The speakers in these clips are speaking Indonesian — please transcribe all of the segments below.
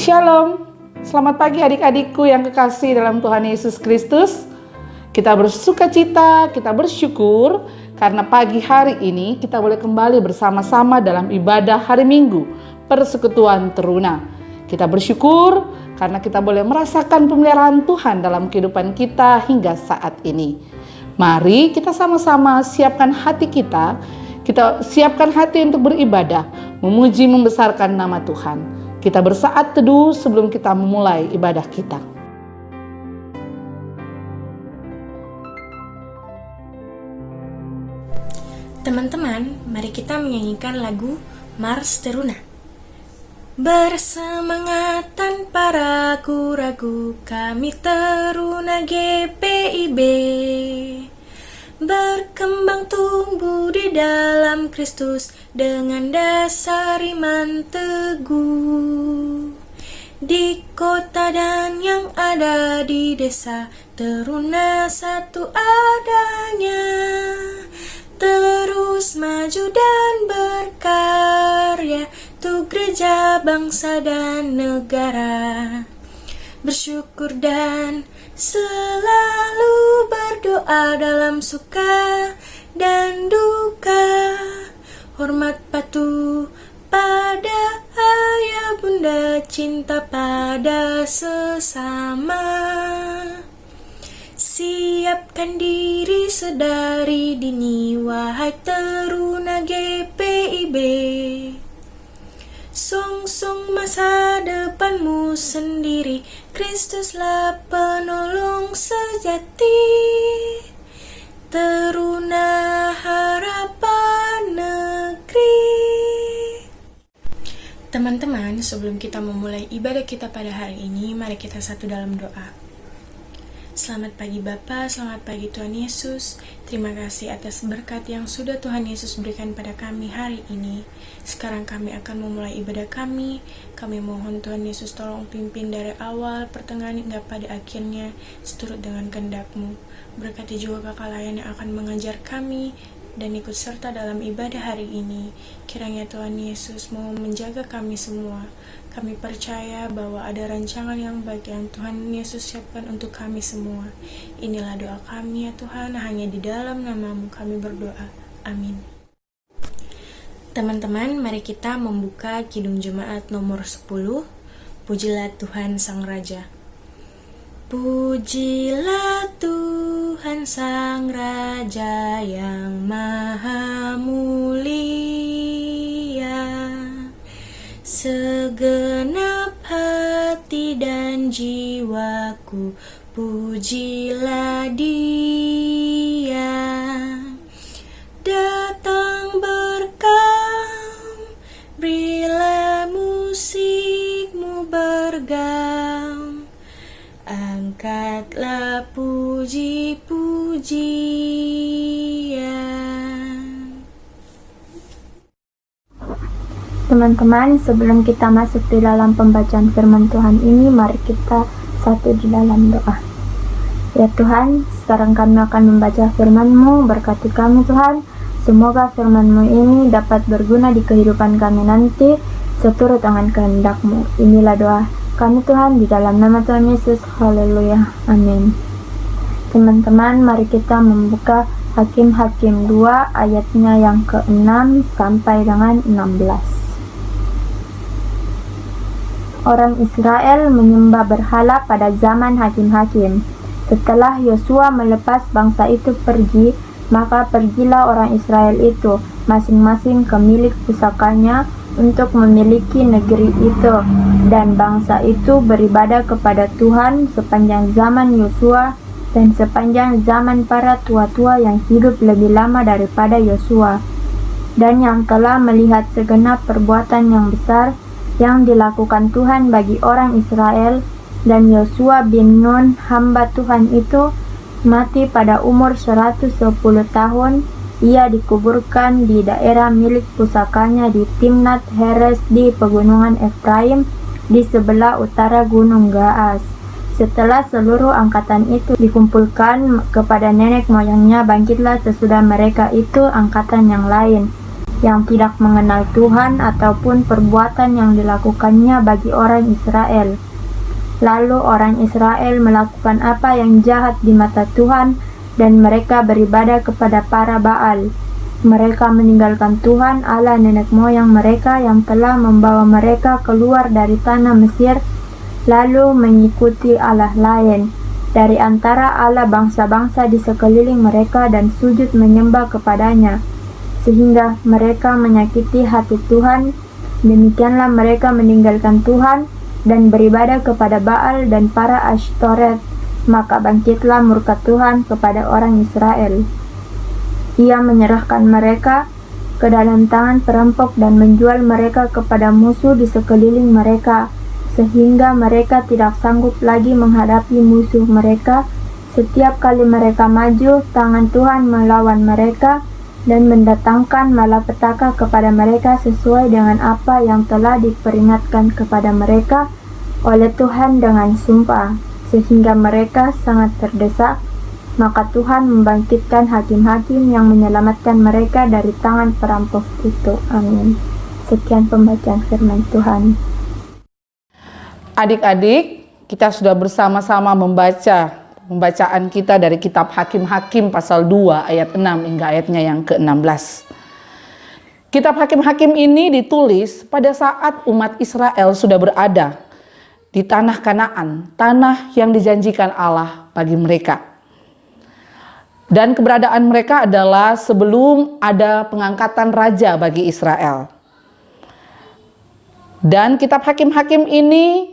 Shalom, selamat pagi adik-adikku yang kekasih dalam Tuhan Yesus Kristus. Kita bersuka cita, kita bersyukur karena pagi hari ini kita boleh kembali bersama-sama dalam ibadah hari Minggu, Persekutuan Teruna. Kita bersyukur karena kita boleh merasakan pemeliharaan Tuhan dalam kehidupan kita hingga saat ini. Mari kita sama-sama siapkan hati kita siapkan hati untuk beribadah, memuji membesarkan nama Tuhan. Kita bersaat teduh sebelum kita memulai ibadah kita. Teman-teman, mari kita menyanyikan lagu Mars Teruna. Bersemangat tanpa ragu-ragu, kami teruna GPIB. Berkembang tumbuh di dalam Kristus dengan dasar iman teguh. Di kota dan yang ada di desa, teruna satu adanya. Terus maju dan berkarya untuk gereja, bangsa dan negara. Bersyukur dan selalu berdoa dalam suka dan duka. Hormat patuh pada ayah bunda, cinta pada sesama. Siapkan diri sedari dini, wahai teruna GPIB. Song-song masa depanmu sendiri, Kristuslah penolong sejati. Teruna harapan negeri. Teman-teman, sebelum kita memulai ibadah kita pada hari ini, mari kita satu dalam doa. Selamat pagi Bapa, selamat pagi Tuhan Yesus. Terima kasih atas berkat yang sudah Tuhan Yesus berikan pada kami hari ini. Sekarang kami akan memulai ibadah kami. Kami mohon Tuhan Yesus tolong pimpin dari awal, pertengahan hingga pada akhirnya, seturut dengan kehendak-Mu. Berkati juga kakak layan yang akan mengajar kami dan ikut serta dalam ibadah hari ini. Kiranya Tuhan Yesus mau menjaga kami semua. Kami percaya bahwa ada rancangan yang baik yang Tuhan Yesus siapkan untuk kami semua. Inilah doa kami ya Tuhan, hanya di dalam nama-Mu kami berdoa. Amin. Teman-teman, mari kita membuka Kidung Jemaat nomor 10. Pujilah Tuhan Sang Raja. Pujilah Tuhan Sang Raja yang maha mulia. Segenap hati dan jiwaku, pujilah Dia. Datang berkam, berilah musikmu bergam. Angkatlah puji-pujian. Teman-teman, sebelum kita masuk di dalam pembacaan firman Tuhan ini, mari kita satu di dalam doa. Ya Tuhan, sekarang kami akan membaca firman-Mu, berkati kami Tuhan. Semoga firman-Mu ini dapat berguna di kehidupan kami nanti, seturut dengan kehendak-Mu. Inilah doa kami Tuhan, di dalam nama Tuhan Yesus. Haleluya. Amin. Teman-teman, mari kita membuka Hakim-Hakim 2 ayatnya yang ke-6 sampai dengan 16. Orang Israel menyembah berhala pada zaman Hakim-Hakim. Setelah Yosua melepas bangsa itu pergi, maka pergilah orang Israel itu masing-masing ke milik pusakanya untuk memiliki negeri itu, dan bangsa itu beribadah kepada Tuhan sepanjang zaman Yosua dan sepanjang zaman para tua-tua yang hidup lebih lama daripada Yosua, dan yang telah melihat segenap perbuatan yang besar yang dilakukan Tuhan bagi orang Israel. Dan Yosua bin Nun, hamba Tuhan itu, mati pada umur 110 tahun. Ia dikuburkan di daerah milik pusakanya di Timnat Heres di pegunungan Efraim di sebelah utara Gunung Gaas. Setelah seluruh angkatan itu dikumpulkan kepada nenek moyangnya, bangkitlah sesudah mereka itu angkatan yang lain. yang tidak mengenal Tuhan ataupun perbuatan yang dilakukannya bagi orang Israel. Lalu orang Israel melakukan apa yang jahat di mata Tuhan dan mereka beribadah kepada para Baal. Mereka meninggalkan Tuhan Allah nenek moyang mereka yang telah membawa mereka keluar dari tanah Mesir, lalu mengikuti Allah lain dari antara Allah bangsa-bangsa di sekeliling mereka dan sujud menyembah kepadanya, sehingga mereka menyakiti hati Tuhan. Demikianlah mereka meninggalkan Tuhan dan beribadah kepada Baal dan para Ashtoret. Maka bangkitlah murka Tuhan kepada orang Israel. Ia menyerahkan mereka ke dalam tangan perampok dan menjual mereka kepada musuh di sekeliling mereka, sehingga mereka tidak sanggup lagi menghadapi musuh mereka. Setiap kali mereka maju, tangan Tuhan melawan mereka dan mendatangkan malapetaka kepada mereka sesuai dengan apa yang telah diperingatkan kepada mereka oleh Tuhan dengan sumpah, sehingga mereka sangat terdesak. Maka Tuhan membangkitkan hakim-hakim yang menyelamatkan mereka dari tangan perampok itu. Amin. Sekian pembacaan firman Tuhan. Adik-adik, kita sudah bersama-sama membaca pembacaan kita dari kitab Hakim-Hakim pasal 2 ayat 6 hingga ayatnya yang ke-16. Kitab Hakim-Hakim ini ditulis pada saat umat Israel sudah berada di tanah Kanaan, tanah yang dijanjikan Allah bagi mereka. Dan keberadaan mereka adalah sebelum ada pengangkatan raja bagi Israel. Dan kitab Hakim-Hakim ini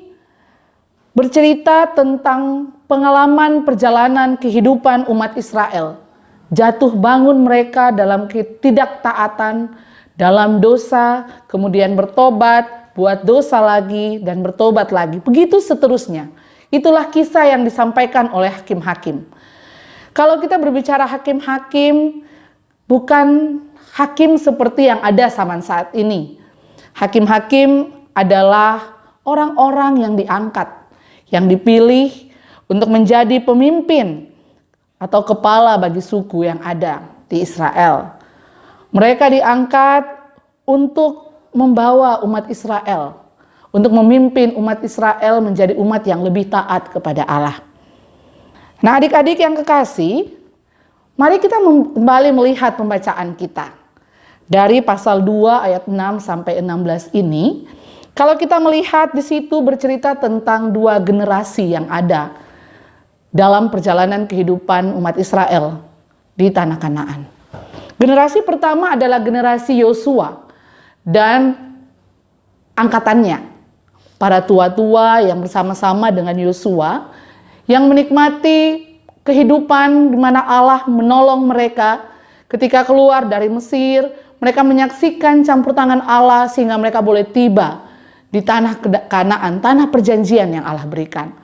bercerita tentang pengalaman perjalanan kehidupan umat Israel. Jatuh bangun mereka dalam ketidaktaatan, dalam dosa, kemudian bertobat, buat dosa lagi, dan bertobat lagi. Begitu seterusnya. Itulah kisah yang disampaikan oleh hakim-hakim. Kalau kita berbicara hakim-hakim, bukan hakim seperti yang ada zaman saat ini. Hakim-hakim adalah orang-orang yang diangkat, yang dipilih untuk menjadi pemimpin atau kepala bagi suku yang ada di Israel. Mereka diangkat untuk membawa umat Israel, untuk memimpin umat Israel menjadi umat yang lebih taat kepada Allah. Nah, adik-adik yang kekasih, mari kita kembali melihat pembacaan kita. Dari pasal 2 ayat 6 sampai 16 ini, kalau kita melihat di situ bercerita tentang dua generasi yang ada dalam perjalanan kehidupan umat Israel di tanah Kanaan. Generasi pertama adalah generasi Yosua dan angkatannya, para tua-tua yang bersama-sama dengan Yosua yang menikmati kehidupan di mana Allah menolong mereka ketika keluar dari Mesir. Mereka menyaksikan campur tangan Allah sehingga mereka boleh tiba di tanah Kanaan, tanah perjanjian yang Allah berikan.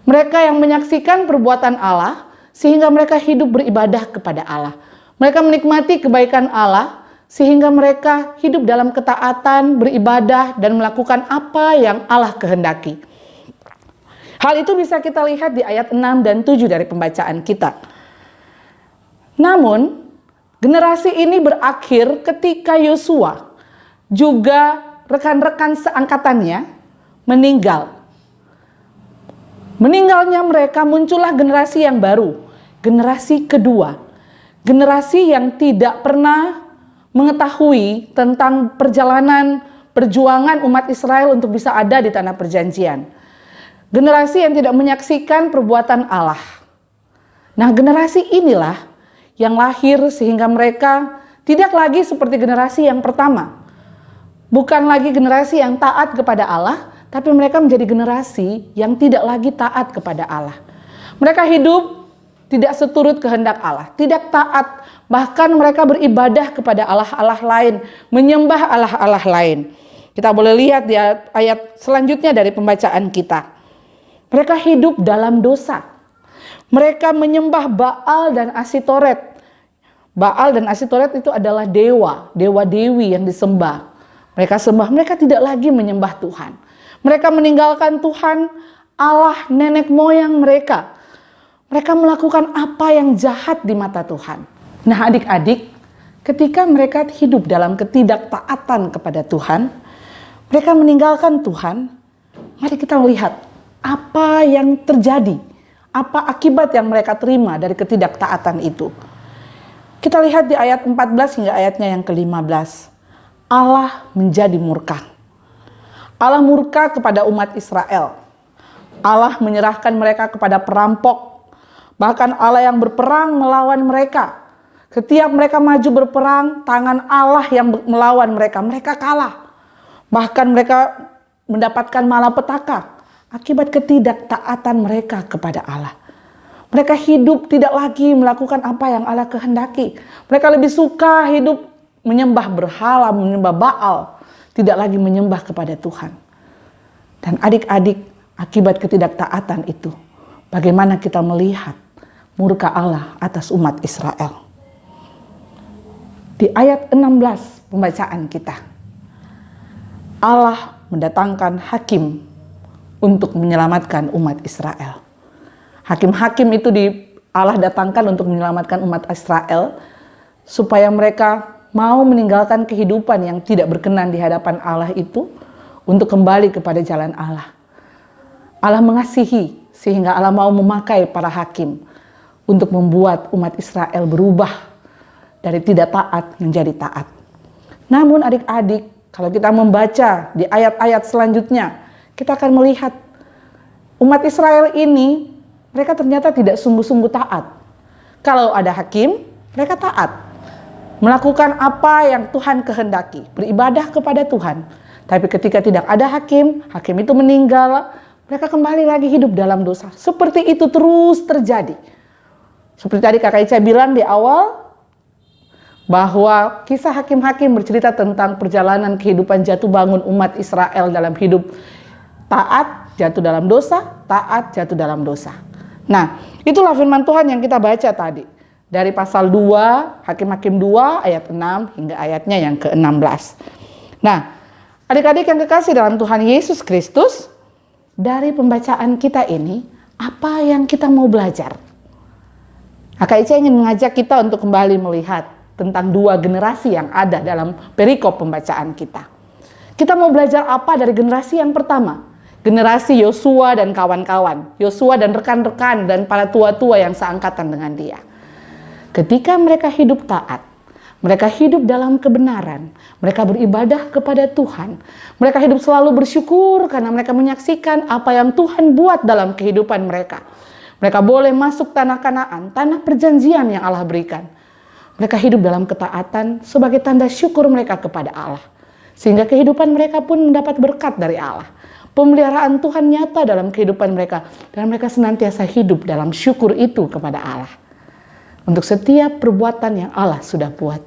Mereka yang menyaksikan perbuatan Allah sehingga mereka hidup beribadah kepada Allah. Mereka menikmati kebaikan Allah sehingga mereka hidup dalam ketaatan, beribadah, dan melakukan apa yang Allah kehendaki. Hal itu bisa kita lihat di ayat 6 dan 7 dari pembacaan kita. Namun, generasi ini berakhir ketika Yosua juga rekan-rekan seangkatannya meninggal. Meninggalnya mereka, muncullah generasi yang baru, generasi kedua. Generasi yang tidak pernah mengetahui tentang perjalanan perjuangan umat Israel untuk bisa ada di tanah perjanjian. Generasi yang tidak menyaksikan perbuatan Allah. Nah, generasi inilah yang lahir sehingga mereka tidak lagi seperti generasi yang pertama. Bukan lagi generasi yang taat kepada Allah, tapi mereka menjadi generasi yang tidak lagi taat kepada Allah. Mereka hidup tidak seturut kehendak Allah, tidak taat, bahkan mereka beribadah kepada Allah-Allah lain, menyembah Allah-Allah lain. Kita boleh lihat di ayat selanjutnya dari pembacaan kita. Mereka hidup dalam dosa. Mereka menyembah Baal dan Asitoret. Baal dan Asitoret itu adalah dewa-dewi yang disembah. Mereka sembah, mereka tidak lagi menyembah Tuhan. Mereka meninggalkan Tuhan, Allah nenek moyang mereka. Mereka melakukan apa yang jahat di mata Tuhan. Nah, adik-adik, ketika mereka hidup dalam ketidaktaatan kepada Tuhan, mereka meninggalkan Tuhan. Mari kita melihat apa yang terjadi, apa akibat yang mereka terima dari ketidaktaatan itu. Kita lihat di ayat 14 hingga ayatnya yang ke-15. Allah menjadi murka. Allah murka kepada umat Israel. Allah menyerahkan mereka kepada perampok. Bahkan Allah yang berperang melawan mereka. Setiap mereka maju berperang, tangan Allah yang melawan mereka. Mereka kalah. Bahkan mereka mendapatkan malapetaka akibat ketidaktaatan mereka kepada Allah. Mereka hidup tidak lagi melakukan apa yang Allah kehendaki. Mereka lebih suka hidup menyembah berhala, menyembah Baal. Tidak lagi menyembah kepada Tuhan. Dan adik-adik, akibat ketidaktaatan itu, bagaimana kita melihat murka Allah atas umat Israel. Di ayat 16 pembacaan kita, Allah mendatangkan hakim untuk menyelamatkan umat Israel. Hakim-hakim itu Allah datangkan untuk menyelamatkan umat Israel supaya mereka mau meninggalkan kehidupan yang tidak berkenan di hadapan Allah itu untuk kembali kepada jalan Allah. Allah mengasihi sehingga Allah mau memakai para hakim untuk membuat umat Israel berubah dari tidak taat menjadi taat. Namun adik-adik, kalau kita membaca di ayat-ayat selanjutnya, kita akan melihat umat Israel ini, mereka ternyata tidak sungguh-sungguh taat. Kalau ada hakim, mereka taat. Melakukan apa yang Tuhan kehendaki, beribadah kepada Tuhan. Tapi ketika tidak ada hakim, hakim itu meninggal, mereka kembali lagi hidup dalam dosa. Seperti itu terus terjadi. Seperti tadi Kakak Ica bilang di awal, bahwa kisah hakim-hakim bercerita tentang perjalanan kehidupan jatuh bangun umat Israel dalam hidup taat, jatuh dalam dosa, taat, jatuh dalam dosa. Nah, itulah firman Tuhan yang kita baca tadi. Dari pasal 2, Hakim-Hakim 2 ayat 6 hingga ayatnya yang ke-16. Nah, adik-adik yang kekasih dalam Tuhan Yesus Kristus, dari pembacaan kita ini, apa yang kita mau belajar? Kakak Ica ingin mengajak kita untuk kembali melihat tentang dua generasi yang ada dalam perikop pembacaan kita. Kita mau belajar apa dari generasi yang pertama? Generasi Yosua dan kawan-kawan. Yosua dan rekan-rekan dan para tua-tua yang seangkatan dengan dia. Ketika mereka hidup taat, mereka hidup dalam kebenaran, mereka beribadah kepada Tuhan, mereka hidup selalu bersyukur karena mereka menyaksikan apa yang Tuhan buat dalam kehidupan mereka. Mereka boleh masuk tanah Kanaan, tanah perjanjian yang Allah berikan. Mereka hidup dalam ketaatan sebagai tanda syukur mereka kepada Allah. Sehingga kehidupan mereka pun mendapat berkat dari Allah. Pemeliharaan Tuhan nyata dalam kehidupan mereka. Dan mereka senantiasa hidup dalam syukur itu kepada Allah. Untuk setiap perbuatan yang Allah sudah buat.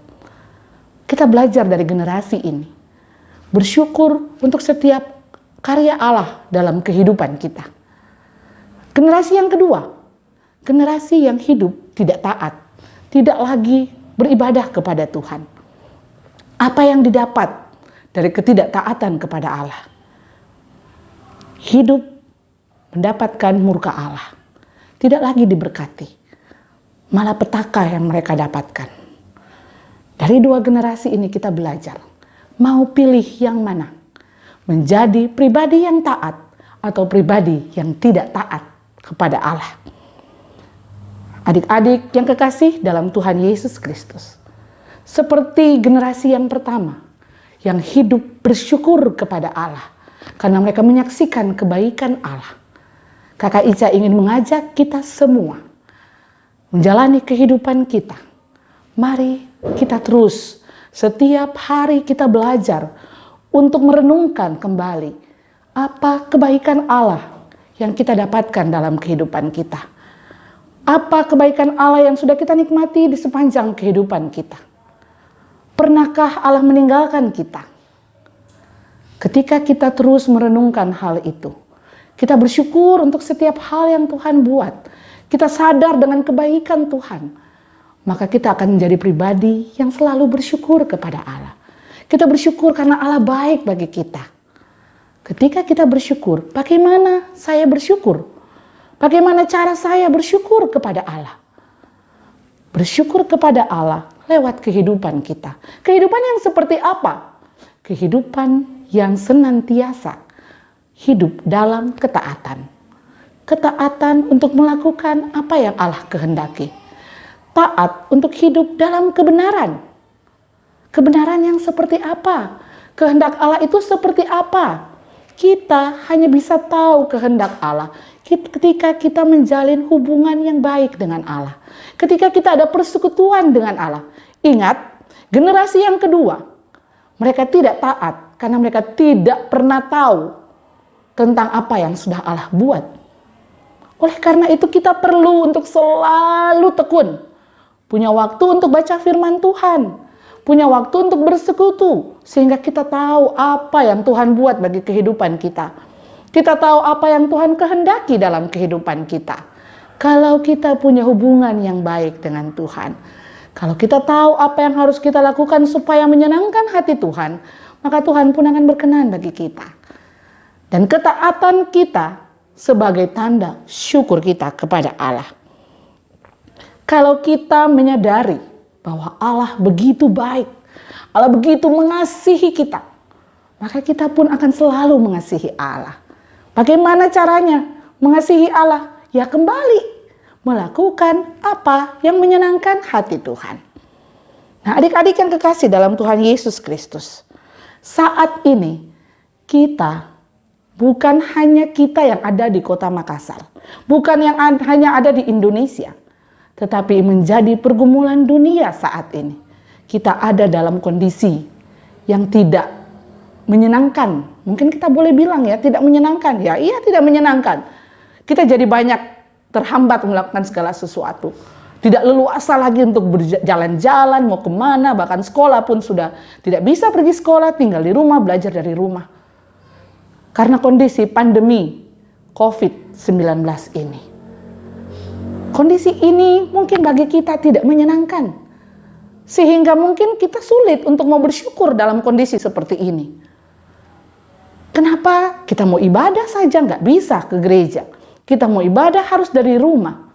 Kita belajar dari generasi ini. Bersyukur untuk setiap karya Allah dalam kehidupan kita. Generasi yang kedua. Generasi yang hidup tidak taat. Tidak lagi beribadah kepada Tuhan. Apa yang didapat dari ketidaktaatan kepada Allah? Hidup mendapatkan murka Allah. Tidak lagi diberkati. Malah petaka yang mereka dapatkan. Dari dua generasi ini kita belajar. Mau pilih yang mana? Menjadi pribadi yang taat atau pribadi yang tidak taat kepada Allah. Adik-adik yang kekasih dalam Tuhan Yesus Kristus. Seperti generasi yang pertama. Yang hidup bersyukur kepada Allah. Karena mereka menyaksikan kebaikan Allah. Kakak Ica ingin mengajak kita semua. Menjalani kehidupan kita. Mari kita terus. Setiap hari kita belajar. Untuk merenungkan kembali. Apa kebaikan Allah yang kita dapatkan dalam kehidupan kita. Apa kebaikan Allah yang sudah kita nikmati di sepanjang kehidupan kita? Pernahkah Allah meninggalkan kita? Ketika kita terus merenungkan hal itu, kita bersyukur untuk setiap hal yang Tuhan buat. Kita sadar dengan kebaikan Tuhan. Maka kita akan menjadi pribadi yang selalu bersyukur kepada Allah. Kita bersyukur karena Allah baik bagi kita. Ketika kita bersyukur, bagaimana saya bersyukur? Bagaimana cara saya bersyukur kepada Allah? Bersyukur kepada Allah lewat kehidupan kita. Kehidupan yang seperti apa? Kehidupan yang senantiasa hidup dalam ketaatan. Ketaatan untuk melakukan apa yang Allah kehendaki. Taat untuk hidup dalam kebenaran. Kebenaran yang seperti apa? Kehendak Allah itu seperti apa? Kita hanya bisa tahu kehendak Allah ketika kita menjalin hubungan yang baik dengan Allah. Ketika kita ada persekutuan dengan Allah. Ingat, generasi yang kedua, mereka tidak taat karena mereka tidak pernah tahu tentang apa yang sudah Allah buat. Oleh karena itu kita perlu untuk selalu tekun. Punya waktu untuk baca firman Tuhan. Punya waktu untuk bersekutu. Sehingga kita tahu apa yang Tuhan buat bagi kehidupan kita. Kita tahu apa yang Tuhan kehendaki dalam kehidupan kita. Kalau kita punya hubungan yang baik dengan Tuhan. Kalau kita tahu apa yang harus kita lakukan supaya menyenangkan hati Tuhan. Maka Tuhan pun akan berkenan bagi kita. Dan ketaatan kita sebagai tanda syukur kita kepada Allah. Kalau kita menyadari bahwa Allah begitu baik, Allah begitu mengasihi kita, maka kita pun akan selalu mengasihi Allah. Bagaimana caranya mengasihi Allah? Ya kembali melakukan apa yang menyenangkan hati Tuhan. Nah, adik-adik yang kekasih dalam Tuhan Yesus Kristus, saat ini kita bukan hanya kita yang ada di kota Makassar, bukan yang hanya ada di Indonesia, tetapi menjadi pergumulan dunia saat ini. Kita ada dalam kondisi yang tidak menyenangkan. Mungkin kita boleh bilang ya, tidak menyenangkan. Ya, iya tidak menyenangkan. Kita jadi banyak terhambat melakukan segala sesuatu. Tidak leluasa lagi untuk berjalan-jalan, mau kemana, bahkan sekolah pun sudah tidak bisa pergi sekolah, tinggal di rumah, belajar dari rumah. Karena kondisi pandemi COVID-19 ini. Kondisi ini mungkin bagi kita tidak menyenangkan. Sehingga mungkin kita sulit untuk mau bersyukur dalam kondisi seperti ini. Kenapa? Kita mau ibadah saja nggak bisa ke gereja. Kita mau ibadah harus dari rumah.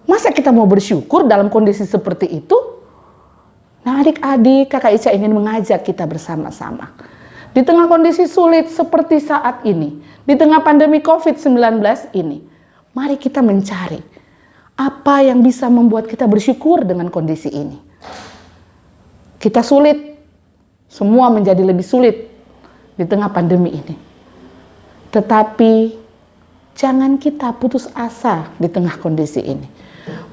Masa kita mau bersyukur dalam kondisi seperti itu? Nah, adik-adik, Kakak Ica ingin mengajak kita bersama-sama. Di tengah kondisi sulit seperti saat ini, di tengah pandemi COVID-19 ini, mari kita mencari apa yang bisa membuat kita bersyukur dengan kondisi ini. Kita sulit, semua menjadi lebih sulit di tengah pandemi ini. Tetapi jangan kita putus asa di tengah kondisi ini.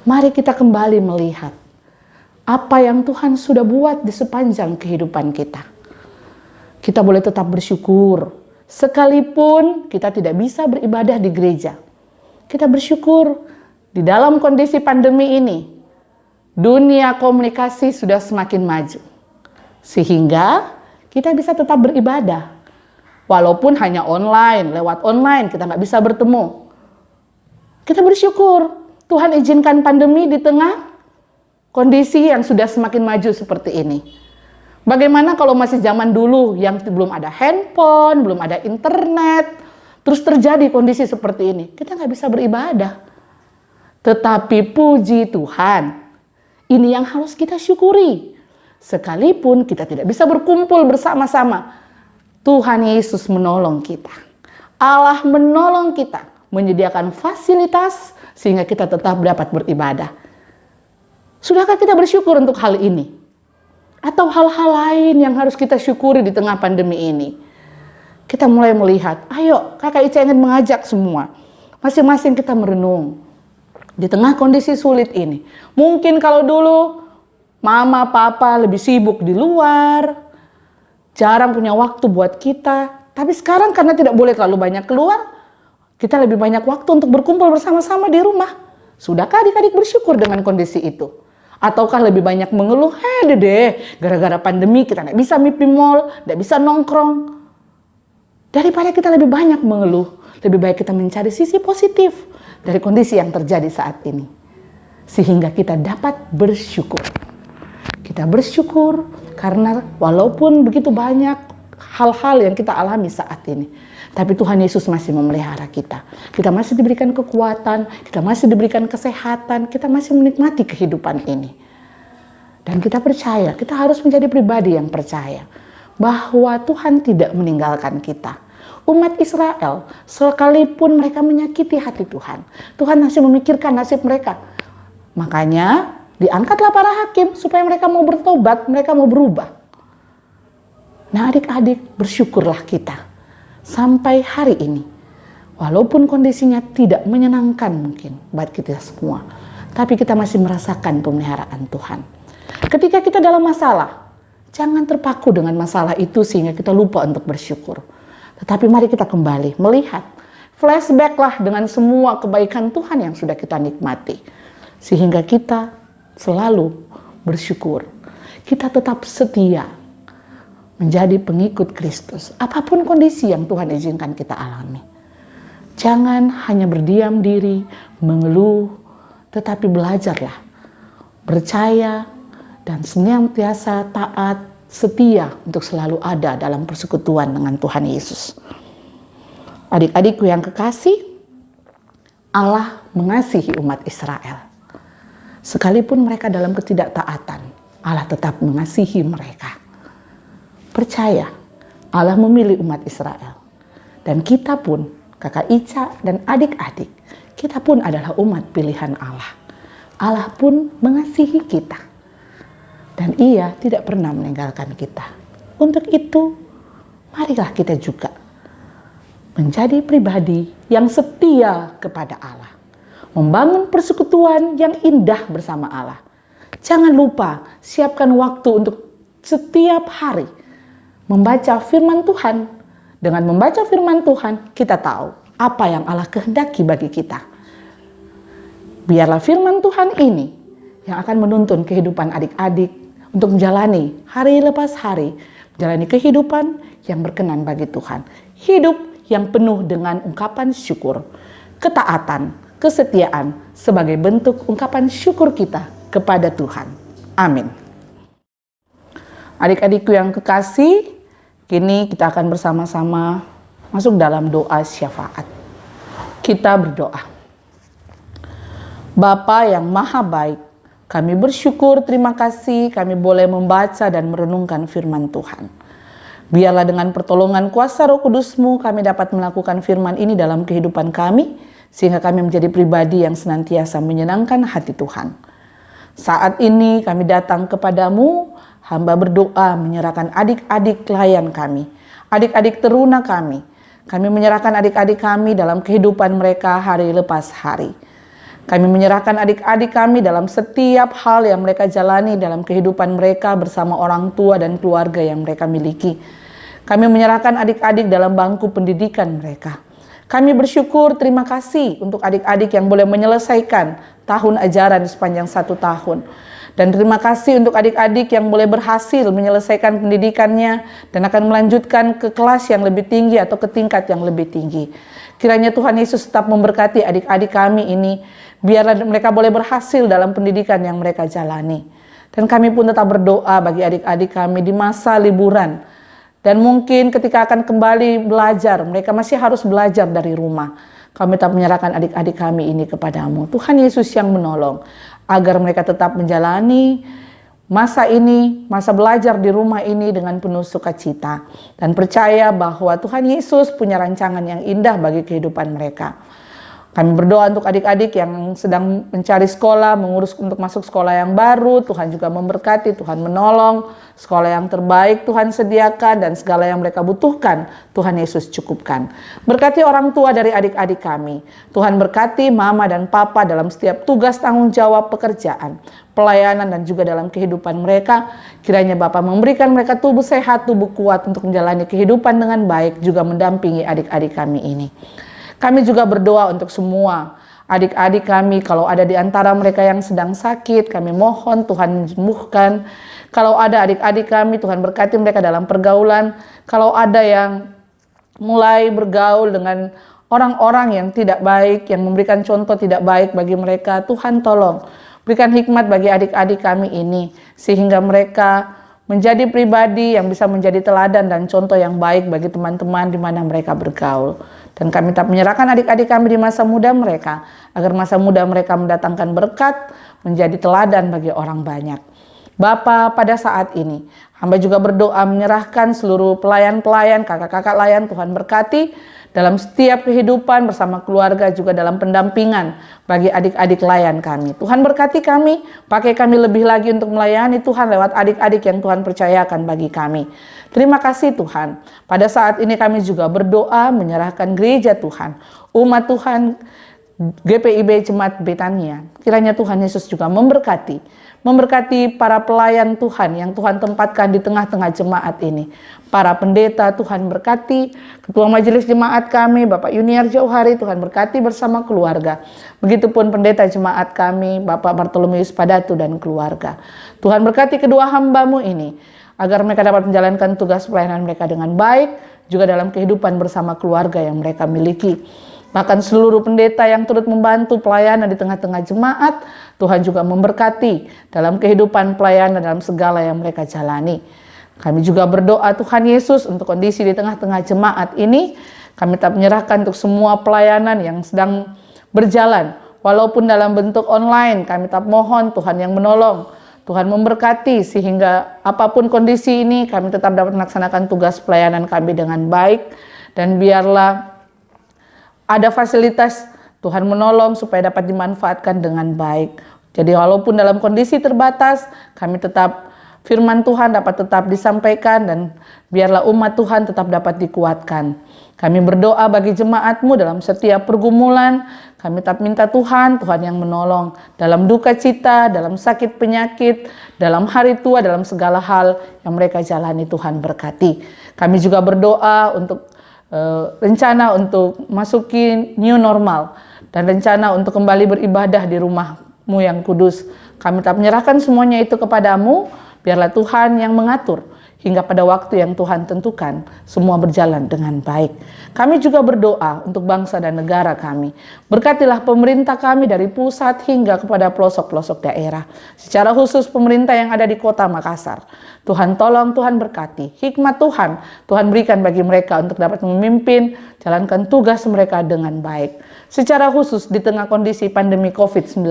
Mari kita kembali melihat apa yang Tuhan sudah buat di sepanjang kehidupan kita. Kita boleh tetap bersyukur, sekalipun kita tidak bisa beribadah di gereja. Kita bersyukur di dalam kondisi pandemi ini, dunia komunikasi sudah semakin maju. Sehingga kita bisa tetap beribadah. Walaupun hanya online, lewat online kita nggak bisa bertemu. Kita bersyukur, Tuhan izinkan pandemi di tengah kondisi yang sudah semakin maju seperti ini. Bagaimana kalau masih zaman dulu yang belum ada handphone, belum ada internet, terus terjadi kondisi seperti ini, kita nggak bisa beribadah. Tetapi puji Tuhan, ini yang harus kita syukuri. Sekalipun kita tidak bisa berkumpul bersama-sama, Tuhan Yesus menolong kita. Allah menolong kita, menyediakan fasilitas sehingga kita tetap dapat beribadah. Sudahkah kita bersyukur untuk hal ini? Atau hal-hal lain yang harus kita syukuri di tengah pandemi ini? Kita mulai melihat, ayo Kakak Ica ingin mengajak semua, masing-masing kita merenung. Di tengah kondisi sulit ini, mungkin kalau dulu mama, papa lebih sibuk di luar, jarang punya waktu buat kita. Tapi sekarang karena tidak boleh terlalu banyak keluar, kita lebih banyak waktu untuk berkumpul bersama-sama di rumah. Sudahkah adik-adik bersyukur dengan kondisi itu? Ataukah lebih banyak mengeluh, deh, gara-gara pandemi kita nggak bisa mimpi mall, nggak bisa nongkrong. Daripada kita lebih banyak mengeluh, lebih baik kita mencari sisi positif dari kondisi yang terjadi saat ini. Sehingga kita dapat bersyukur. Kita bersyukur karena walaupun begitu banyak hal-hal yang kita alami saat ini, tapi Tuhan Yesus masih memelihara kita. Kita masih diberikan kekuatan, kita masih diberikan kesehatan, kita masih menikmati kehidupan ini. Dan kita percaya, kita harus menjadi pribadi yang percaya bahwa Tuhan tidak meninggalkan kita. Umat Israel, sekalipun mereka menyakiti hati Tuhan, Tuhan masih memikirkan nasib mereka. Makanya diangkatlah para hakim supaya mereka mau bertobat, mereka mau berubah. Nah adik-adik, bersyukurlah kita sampai hari ini. Walaupun kondisinya tidak menyenangkan mungkin buat kita semua, tapi kita masih merasakan pemeliharaan Tuhan. Ketika kita dalam masalah, jangan terpaku dengan masalah itu sehingga kita lupa untuk bersyukur. Tetapi mari kita kembali melihat, flashbacklah dengan semua kebaikan Tuhan yang sudah kita nikmati. Sehingga kita selalu bersyukur. Kita tetap setia menjadi pengikut Kristus. Apapun kondisi yang Tuhan izinkan kita alami. Jangan hanya berdiam diri, mengeluh, tetapi belajarlah. Percaya dan senantiasa taat, setia untuk selalu ada dalam persekutuan dengan Tuhan Yesus. Adik-adikku yang kekasih, Allah mengasihi umat Israel. Sekalipun mereka dalam ketidaktaatan, Allah tetap mengasihi mereka. Percaya, Allah memilih umat Israel. Dan kita pun, kakak Ica dan adik-adik, kita pun adalah umat pilihan Allah. Allah pun mengasihi kita. Dan Ia tidak pernah meninggalkan kita. Untuk itu, marilah kita juga menjadi pribadi yang setia kepada Allah. Membangun persekutuan yang indah bersama Allah. Jangan lupa, siapkan waktu untuk setiap hari membaca firman Tuhan. Dengan membaca firman Tuhan, kita tahu apa yang Allah kehendaki bagi kita. Biarlah firman Tuhan ini yang akan menuntun kehidupan adik-adik untuk menjalani hari lepas hari, menjalani kehidupan yang berkenan bagi Tuhan. Hidup yang penuh dengan ungkapan syukur, ketaatan, kesetiaan sebagai bentuk ungkapan syukur kita kepada Tuhan. Amin. Adik-adikku yang kekasih, kini kita akan bersama-sama masuk dalam doa syafaat. Kita berdoa. Bapa yang maha baik, kami bersyukur, terima kasih kami boleh membaca dan merenungkan firman Tuhan. Biarlah dengan pertolongan kuasa Roh Kudus-Mu kami dapat melakukan firman ini dalam kehidupan kami, sehingga kami menjadi pribadi yang senantiasa menyenangkan hati Tuhan. Saat ini kami datang kepadamu, hamba berdoa menyerahkan adik-adik klien kami, adik-adik teruna kami. Kami menyerahkan adik-adik kami dalam kehidupan mereka hari lepas hari. Kami menyerahkan adik-adik kami dalam setiap hal yang mereka jalani dalam kehidupan mereka bersama orang tua dan keluarga yang mereka miliki. Kami menyerahkan adik-adik dalam bangku pendidikan mereka. Kami bersyukur, terima kasih untuk adik-adik yang boleh menyelesaikan tahun ajaran sepanjang 1 tahun. Dan terima kasih untuk adik-adik yang boleh berhasil menyelesaikan pendidikannya dan akan melanjutkan ke kelas yang lebih tinggi atau ke tingkat yang lebih tinggi. Kiranya Tuhan Yesus tetap memberkati adik-adik kami ini, biarlah mereka boleh berhasil dalam pendidikan yang mereka jalani. Dan kami pun tetap berdoa bagi adik-adik kami di masa liburan. Dan mungkin ketika akan kembali belajar, mereka masih harus belajar dari rumah. Kami tetap menyerahkan adik-adik kami ini kepadamu. Tuhan Yesus yang menolong, agar mereka tetap menjalani masa ini, masa belajar di rumah ini dengan penuh sukacita. Dan percaya bahwa Tuhan Yesus punya rancangan yang indah bagi kehidupan mereka. Kami berdoa untuk adik-adik yang sedang mencari sekolah, mengurus untuk masuk sekolah yang baru. Tuhan juga memberkati, Tuhan menolong. Sekolah yang terbaik Tuhan sediakan dan segala yang mereka butuhkan Tuhan Yesus cukupkan. Berkati orang tua dari adik-adik kami. Tuhan berkati mama dan papa dalam setiap tugas tanggung jawab pekerjaan, pelayanan dan juga dalam kehidupan mereka. Kiranya Bapa memberikan mereka tubuh sehat, tubuh kuat untuk menjalani kehidupan dengan baik, juga mendampingi adik-adik kami ini. Kami juga berdoa untuk semua adik-adik kami, kalau ada di antara mereka yang sedang sakit, kami mohon Tuhan menyembuhkan. Kalau ada adik-adik kami, Tuhan berkati mereka dalam pergaulan. Kalau ada yang mulai bergaul dengan orang-orang yang tidak baik, yang memberikan contoh tidak baik bagi mereka, Tuhan tolong berikan hikmat bagi adik-adik kami ini, sehingga mereka menjadi pribadi yang bisa menjadi teladan dan contoh yang baik bagi teman-teman di mana mereka bergaul. Dan kami tetap menyerahkan adik-adik kami di masa muda mereka, agar masa muda mereka mendatangkan berkat, menjadi teladan bagi orang banyak. Bapa, pada saat ini hamba juga berdoa menyerahkan seluruh pelayan-pelayan, kakak-kakak layan, Tuhan berkati dalam setiap kehidupan bersama keluarga, juga dalam pendampingan bagi adik-adik layan kami. Tuhan berkati kami, pakai kami lebih lagi untuk melayani Tuhan lewat adik-adik yang Tuhan percayakan bagi kami. Terima kasih Tuhan. Pada saat ini kami juga berdoa menyerahkan gereja Tuhan, umat Tuhan, GPIB Jemaat Betania. Kiranya Tuhan Yesus juga memberkati para pelayan Tuhan yang Tuhan tempatkan di tengah-tengah jemaat ini. Para pendeta Tuhan berkati, ketua majelis jemaat kami Bapak Yuniar Jauhari Tuhan berkati bersama keluarga. Begitupun pendeta jemaat kami Bapak Bartolomeus Padatu dan keluarga. Tuhan berkati kedua hamba-Mu ini agar mereka dapat menjalankan tugas pelayanan mereka dengan baik, juga dalam kehidupan bersama keluarga yang mereka miliki. Bahkan seluruh pendeta yang turut membantu pelayanan di tengah-tengah jemaat, Tuhan juga memberkati dalam kehidupan pelayanan dalam segala yang mereka jalani. Kami juga berdoa Tuhan Yesus untuk kondisi di tengah-tengah jemaat ini. Kami tetap menyerahkan untuk semua pelayanan yang sedang berjalan. Walaupun dalam bentuk online, kami tetap mohon Tuhan yang menolong. Tuhan memberkati sehingga apapun kondisi ini kami tetap dapat melaksanakan tugas pelayanan kami dengan baik. Dan biarlah ada fasilitas Tuhan menolong supaya dapat dimanfaatkan dengan baik. Jadi walaupun dalam kondisi terbatas, kami tetap firman Tuhan dapat tetap disampaikan dan biarlah umat Tuhan tetap dapat dikuatkan. Kami berdoa bagi jemaat-Mu dalam setiap pergumulan. Kami tetap minta Tuhan yang menolong dalam duka cita, dalam sakit penyakit, dalam hari tua, dalam segala hal yang mereka jalani. Tuhan berkati. Kami juga berdoa untuk rencana untuk masuki new normal dan rencana untuk kembali beribadah di rumah-Mu yang kudus. Kami tetap menyerahkan semuanya itu kepadamu, biarlah Tuhan yang mengatur hingga pada waktu yang Tuhan tentukan semua berjalan dengan baik. Kami juga berdoa untuk bangsa dan negara kami. Berkatilah pemerintah kami dari pusat hingga kepada pelosok-pelosok daerah. Secara khusus pemerintah yang ada di kota Makassar. Tuhan tolong, Tuhan berkati. Hikmat Tuhan berikan bagi mereka untuk dapat memimpin, jalankan tugas mereka dengan baik. Secara khusus di tengah kondisi pandemi COVID-19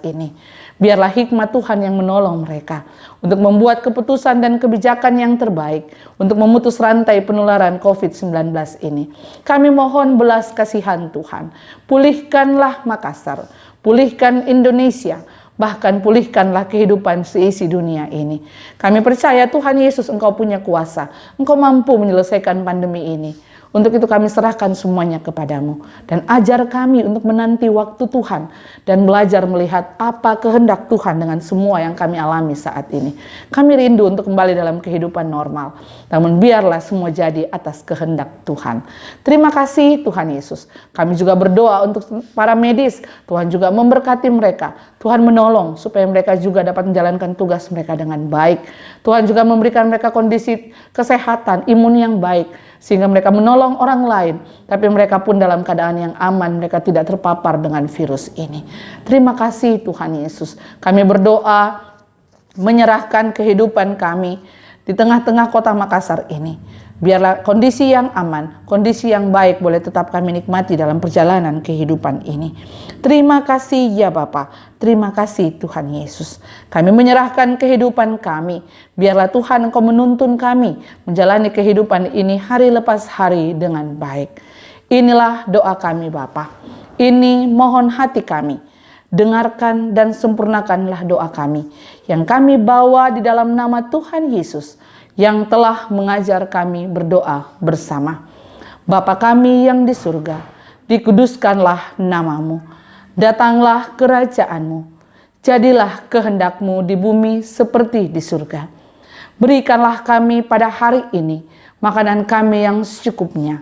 ini. Biarlah hikmat Tuhan yang menolong mereka untuk membuat keputusan dan kebijakan yang terbaik untuk memutus rantai penularan COVID-19 ini. Kami mohon belas kasihan Tuhan. Pulihkanlah Makassar, pulihkan Indonesia, bahkan pulihkanlah kehidupan seisi dunia ini. Kami percaya Tuhan Yesus Engkau punya kuasa, Engkau mampu menyelesaikan pandemi ini. Untuk itu kami serahkan semuanya kepadamu. Dan ajar kami untuk menanti waktu Tuhan. Dan belajar melihat apa kehendak Tuhan dengan semua yang kami alami saat ini. Kami rindu untuk kembali dalam kehidupan normal. Namun biarlah semua jadi atas kehendak Tuhan. Terima kasih Tuhan Yesus. Kami juga berdoa untuk para medis. Tuhan juga memberkati mereka. Tuhan menolong supaya mereka juga dapat menjalankan tugas mereka dengan baik. Tuhan juga memberikan mereka kondisi kesehatan, imun yang baik. Sehingga mereka menolong orang lain, tapi mereka pun dalam keadaan yang aman, mereka tidak terpapar dengan virus ini. Terima kasih Tuhan Yesus. Kami berdoa menyerahkan kehidupan kami di tengah-tengah kota Makassar ini. Biarlah kondisi yang aman, kondisi yang baik boleh tetap kami nikmati dalam perjalanan kehidupan ini. Terima kasih ya Bapa, terima kasih Tuhan Yesus. Kami menyerahkan kehidupan kami. Biarlah Tuhan Engkau menuntun kami menjalani kehidupan ini hari lepas hari dengan baik. Inilah doa kami Bapa. Ini mohon hati kami. Dengarkan dan sempurnakanlah doa kami yang kami bawa di dalam nama Tuhan Yesus yang telah mengajar kami berdoa bersama. Bapa kami yang di surga, dikuduskanlah nama-Mu. Datanglah kerajaan-Mu. Jadilah kehendak-Mu di bumi seperti di surga. Berikanlah kami pada hari ini makanan kami yang secukupnya.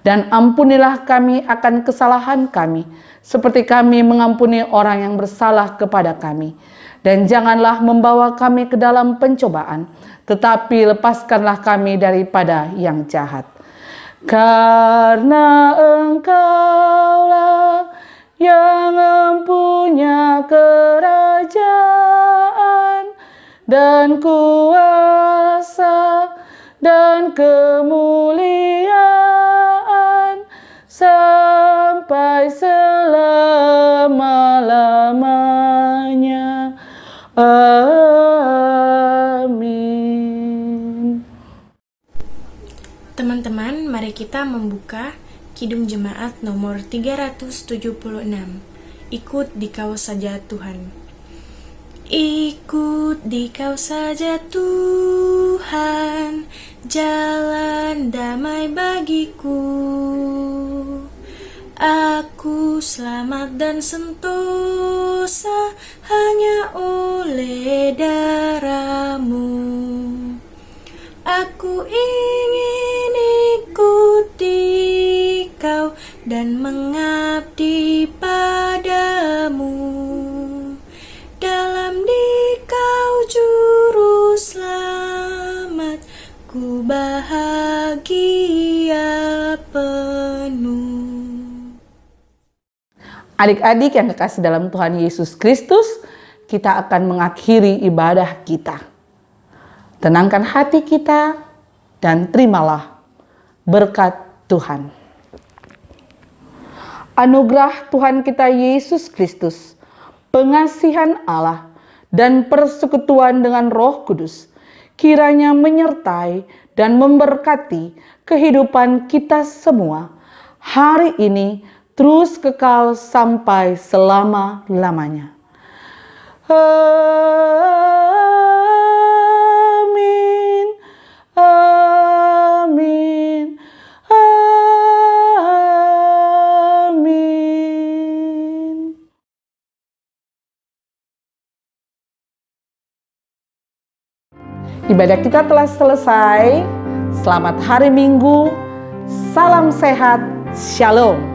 Dan ampunilah kami akan kesalahan kami, seperti kami mengampuni orang yang bersalah kepada kami. Dan janganlah membawa kami ke dalam pencobaan, tetapi lepaskanlah kami daripada yang jahat. Karena Engkaulah yang mempunyai kerajaan dan kuasa dan kemuliaan sampai selama-lamanya. Amin. Mari kita membuka Kidung Jemaat nomor 376. Ikut Dikau saja Tuhan. Ikut Dikau saja Tuhan, jalan damai bagiku. Aku selamat dan sentosa hanya oleh darah-Mu. Aku ingin ikuti Kau dan mengabdi padamu. Dalam Dikau juru selamat, ku bahagia penuh. Adik-adik yang kekasih dalam Tuhan Yesus Kristus, kita akan mengakhiri ibadah kita. Tenangkan hati kita dan terimalah berkat Tuhan. Anugerah Tuhan kita Yesus Kristus, pengasihan Allah, dan persekutuan dengan Roh Kudus, kiranya menyertai dan memberkati kehidupan kita semua hari ini, terus kekal sampai selama-lamanya. Amin. Amin. Amin. Ibadah kita telah selesai. Selamat hari Minggu. Salam sehat. Shalom.